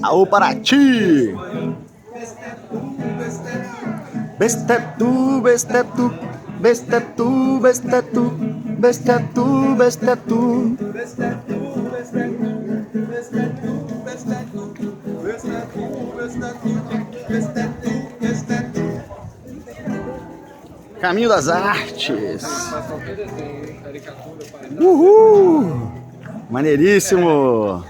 Aô, Paraty! Besta é tu, besta é tu, besta é tu, besta é tu, besta é tu, besta é tu. Caminho das Artes. Uhul! Maneiríssimo!